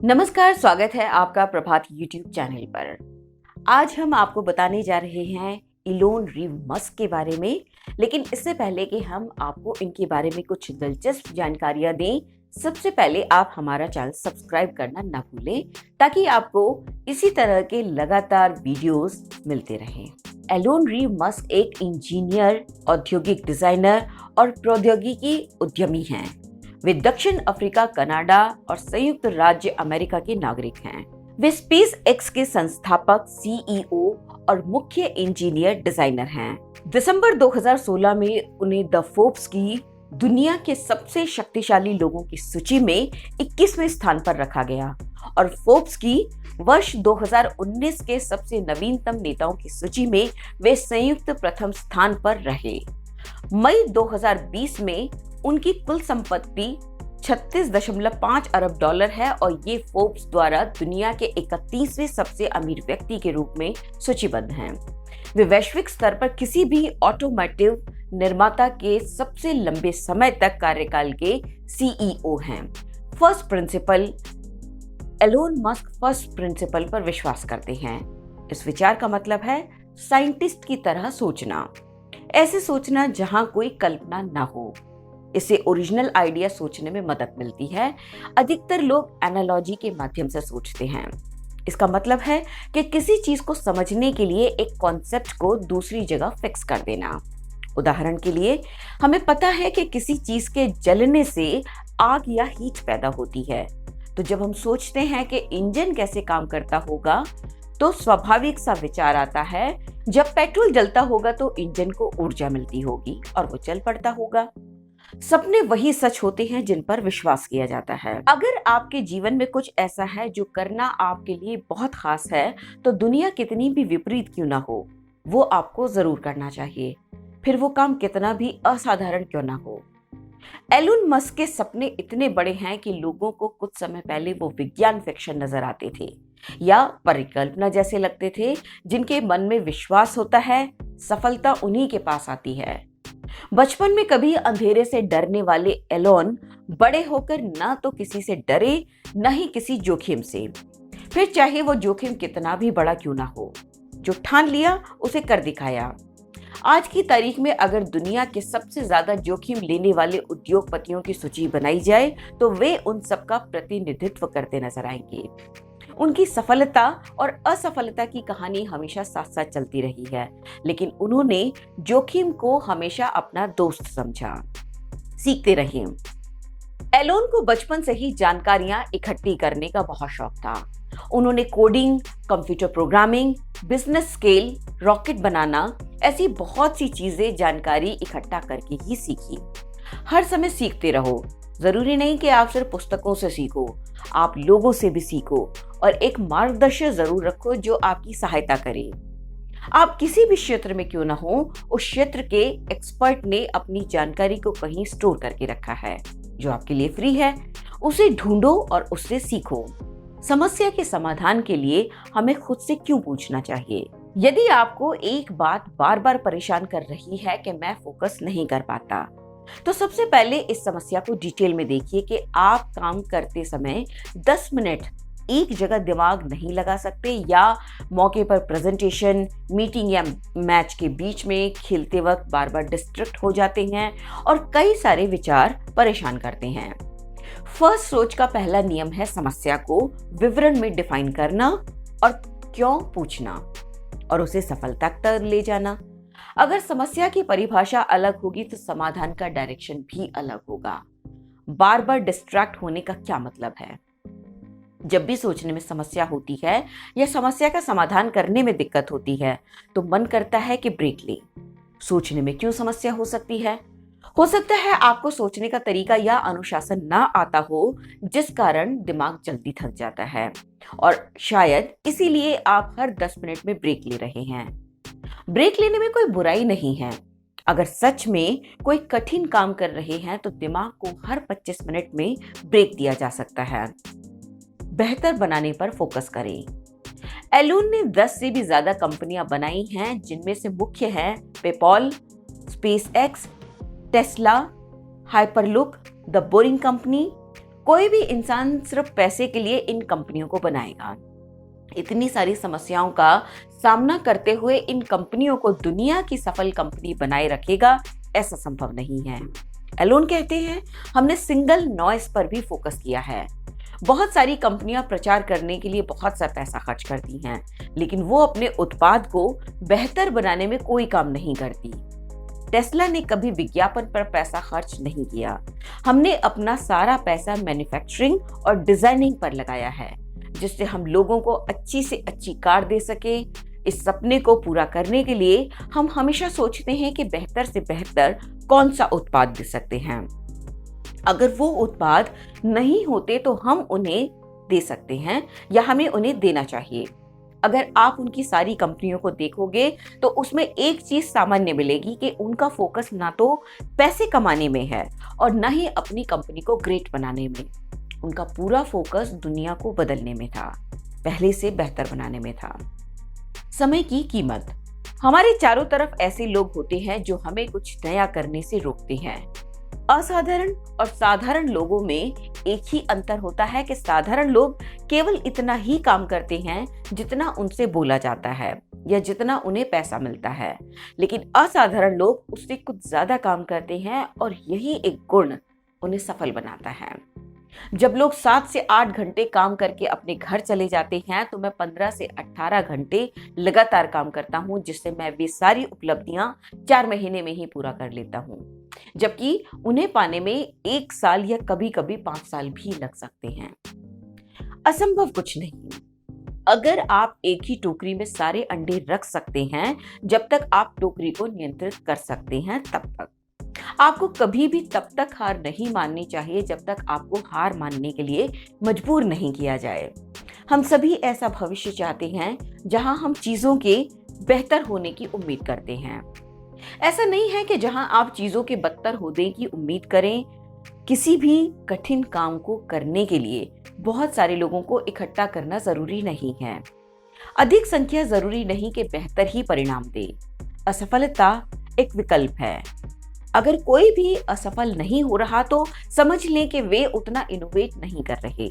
नमस्कार, स्वागत है आपका प्रभात यूट्यूब चैनल पर। आज हम आपको बताने जा रहे हैं इलोन रीव मस्क के बारे में। लेकिन इससे पहले कि हम आपको इनके बारे में कुछ दिलचस्प जानकारियां दें, सबसे पहले आप हमारा चैनल सब्सक्राइब करना ना भूलें ताकि आपको इसी तरह के लगातार वीडियोस मिलते रहें। इलोन रीव मस्क एक इंजीनियर, औद्योगिक डिजाइनर और प्रौद्योगिकी उद्यमी हैं। वे दक्षिण अफ्रीका, कनाडा और संयुक्त राज्य अमेरिका के नागरिक हैं। वे स्पेस एक्स के संस्थापक, सीईओ और मुख्य इंजीनियर डिजाइनर हैं। दिसंबर 2016 में उन्हें द फोर्ब्स की दुनिया के सबसे शक्तिशाली लोगों की सूची में 21वें स्थान पर रखा गया और फोर्ब्स की वर्ष 2019 के सबसे नवीनतम नेताओं की सूची में वे संयुक्त प्रथम स्थान पर रहे। मई 2020 में उनकी कुल संपत्ति 36.5 अरब डॉलर है और ये फोर्ब्स द्वारा दुनिया के 31वें सबसे अमीर व्यक्ति के रूप में सूचीबद्ध हैं। वे वैश्विक स्तर पर किसी भी ऑटोमोटिव निर्माता के सबसे लंबे समय तक कार्यकाल के सीईओ हैं। First principle Elon Musk first principle पर विश्वास करते हैं। इस विचार का मतलब है साइंटिस्ट की तरह सोचना, ऐसे सोचना जहां कोई कल्पना ना हो। इससे ओरिजिनल आइडिया सोचने में मदद मिलती है। अधिकतर लोग एनालॉजी के माध्यम से सोचते हैं। इसका मतलब है कि किसी चीज को समझने के लिए एक कॉन्सेप्ट को दूसरी जगह फिक्स कर देना। उदाहरण के लिए, हमें पता है कि किसी चीज के जलने से आग या हीट पैदा होती है। तो जब हम सोचते हैं कि इंजन कैसे काम करता होगा, तो स्वाभाविक सा विचार आता है, जब पेट्रोल जलता होगा तो इंजन को ऊर्जा मिलती होगी और वो चल पड़ता होगा। सपने वही सच होते हैं जिन पर विश्वास किया जाता है। अगर आपके जीवन में कुछ ऐसा है जो करना आपके लिए बहुत खास है, तो दुनिया कितनी भी विपरीत क्यों ना हो, वो आपको जरूर करना चाहिए, फिर वो काम कितना भी असाधारण क्यों ना हो। एलोन मस्क के सपने इतने बड़े हैं कि लोगों को कुछ समय पहले वो विज्ञान फिक्शन नजर आते थे या परिकल्पना जैसे लगते थे। जिनके मन में विश्वास होता है, सफलता उन्हीं के पास आती है। बचपन में कभी अंधेरे से डरने वाले एलोन बड़े होकर ना तो किसी से डरे, न ही किसी जोखिम से। फिर चाहे वो जोखिम कितना भी बड़ा क्यों ना हो, जो ठान लिया उसे कर दिखाया। आज की तारीख में अगर दुनिया के सबसे ज्यादा जोखिम लेने वाले उद्योगपतियों की सूची बनाई जाए, तो वे उन सबका प्रतिनिधित्व करते नजर आएंगे। उनकी सफलता और असफलता की कहानी हमेशा साथ साथ चलती रही है, लेकिन उन्होंने जोखिम को हमेशा अपना दोस्त समझा। सीखते रहे। एलोन को बचपन से ही जानकारियां इकट्ठी करने का बहुत शौक था। उन्होंने coding, computer programming, business scale, rocket बनाना, ऐसी बहुत सी चीजें जानकारी इकट्ठा करके ही सीखी। हर समय सीखते रहो। जरूरी नहीं कि आप सिर्फ पुस्तकों से सीखो, आप लोगों से भी सीखो और एक मार्गदर्शक जरूर रखो जो आपकी सहायता करे। आप किसी भी क्षेत्र में क्यों ना हो, उस क्षेत्र के एक्सपर्ट ने अपनी जानकारी को कहीं स्टोर करके रखा है जो आपके लिए फ्री है। उसे ढूंढो और उससे सीखो। समस्या के समाधान के लिए हमें खुद से क्यों पूछना चाहिए। यदि आपको एक बात बार बार परेशान कर रही है कि मैं फोकस नहीं कर पाता, तो सबसे पहले इस समस्या को डिटेल में देखिए कि आप काम करते समय 10 मिनट एक जगह दिमाग नहीं लगा सकते, या मौके पर प्रेजेंटेशन, मीटिंग या मैच के बीच में खेलते वक्त बार बार डिस्ट्रैक्ट हो जाते हैं और कई सारे विचार परेशान करते हैं। फर्स्ट सोच का पहला नियम है समस्या को विवरण में डिफाइन करना और क्यों पूछना और उसे सफलता तक ले जाना। अगर समस्या की परिभाषा अलग होगी तो समाधान का डायरेक्शन भी अलग होगा। बार बार डिस्ट्रैक्ट होने का क्या मतलब है? जब भी सोचने में समस्या होती है या समस्या का समाधान करने में दिक्कत होती है, तो मन करता है कि ब्रेक ले। सोचने में क्यों समस्या हो सकती है? हो सकता है आपको सोचने का तरीका या अनुशासन ना आता हो, जिस कारण दिमाग जल्दी थक जाता है और शायद इसीलिए आप हर 10 मिनट में ब्रेक ले रहे हैं। ब्रेक लेने में कोई बुराई नहीं है। अगर सच में कोई कठिन काम कर रहे हैं तो दिमाग को हर 25 मिनट में ब्रेक दिया जा सकता है। बेहतर बनाने पर फोकस करें। एलोन ने 10 से भी ज्यादा कंपनियां बनाई हैं, जिनमें से मुख्य हैं PayPal, SpaceX, Tesla, Hyperloop, the Boring Company, कोई भी इंसान सिर्फ पैसे के लिए इन कंपनियों को बनाएगा। इतनी सारी समस्याओं का सामना करते हुए इन कंपनियों को दुनिया की सफल कंपनी बनाए रखेगा, ऐसा संभव नहीं है। एलोन कहते हैं, हमने सिंगल नॉइस पर भी फोकस किया है। बहुत सारी कंपनियां प्रचार करने के लिए बहुत सा पैसा खर्च करती हैं, लेकिन वो अपने उत्पाद को बेहतर बनाने में कोई काम नहीं करती। टेस्ला ने कभी विज्ञापन पर पैसा खर्च नहीं किया। हमने अपना सारा पैसा मैन्युफैक्चरिंग और डिजाइनिंग पर लगाया है, जिससे हम लोगों को अच्छी से अच्छी कार दे सके। इस सपने को पूरा करने के लिए हम हमेशा सोचते हैं कि बेहतर से बेहतर कौन सा उत्पाद दे सकते हैं। अगर वो उत्पाद नहीं होते तो हम उन्हें दे सकते हैं या हमें उन्हें देना चाहिए। अगर आप उनकी सारी कंपनियों को देखोगे तो उसमें एक चीज सामान्य मिलेगी कि उनका फोकस ना तो पैसे कमाने में है और ना ही अपनी कंपनी को ग्रेट बनाने में। उनका पूरा फोकस दुनिया को बदलने में था, पहले से बेहतर बनाने में था। समय की कीमत। हमारे चारों तरफ ऐसे लोग होते हैं जो हमें कुछ नया करने से रोकते हैं। असाधारण और साधारण लोगों में एक ही अंतर होता है कि साधारण लोग केवल इतना ही काम करते हैं जितना उनसे बोला जाता है या जितना उन्हें पैसा मिलता है, लेकिन असाधारण लोग उससे कुछ ज्यादा काम करते हैं और यही एक गुण उन्हें सफल बनाता है। जब लोग 7 से 8 घंटे काम करके अपने घर चले जाते हैं तो मैं 15 से 18 घंटे लगातार काम करता हूं, जिससे मैं वे सारी उपलब्धियां 4 महीने में ही पूरा कर लेता हूं, जबकि उन्हें पाने में 1 साल या कभी कभी 5 साल भी लग सकते हैं। असंभव कुछ नहीं। अगर आप एक ही टोकरी में सारे अंडे रख सकते हैं, जब तक आप टोकरी को नियंत्रित कर सकते हैं तब तक। आपको कभी भी तब तक हार नहीं माननी चाहिए जब तक आपको हार मानने के लिए मजबूर नहीं किया जाए। हम सभी ऐसा भविष्य चाहते हैं जहां हम चीजों के बेहतर होने की उम्मीद करते हैं। ऐसा नहीं है कि जहां आप चीजों के बदतर होने की उम्मीद करें। किसी भी कठिन काम को करने के लिए बहुत सारे लोगों को इकट्ठा करना जरूरी नहीं है। अधिक संख्या जरूरी नहीं कि बेहतर ही परिणाम दे। असफलता एक विकल्प है। अगर कोई भी असफल नहीं हो रहा तो समझ लें कि वे उतना इनोवेट नहीं कर रहे।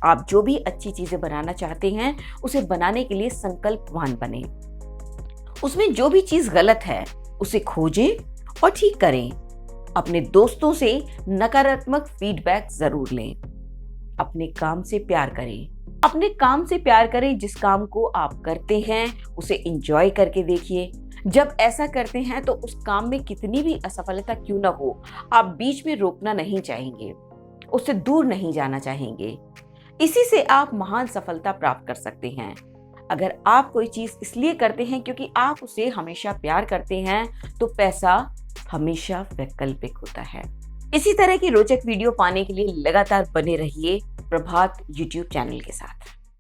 आप जो भी अच्छी चीजें बनाना चाहते हैं उसे बनाने के लिए संकल्पवान बने। उसमें जो भी चीज गलत है उसे खोजें और ठीक करें। अपने दोस्तों से नकारात्मक फीडबैक जरूर लें। अपने काम से प्यार करें। अपने काम से प्यार करें। जिस काम को आप करते हैं उसे एंजॉय करके देखिए। जब ऐसा करते हैं तो उस काम में कितनी भी असफलता क्यों न हो, आप बीच में रोकना नहीं चाहेंगे, उससे दूर नहीं जाना चाहेंगे। इसी से आप महान सफलता प्राप्त कर सकते हैं। अगर आप कोई चीज इसलिए करते हैं क्योंकि आप उसे हमेशा प्यार करते हैं तो पैसा हमेशा वैकल्पिक होता है। इसी तरह की रोचक वीडियो पाने के लिए लगातार बने रहिए प्रभात YouTube चैनल के साथ।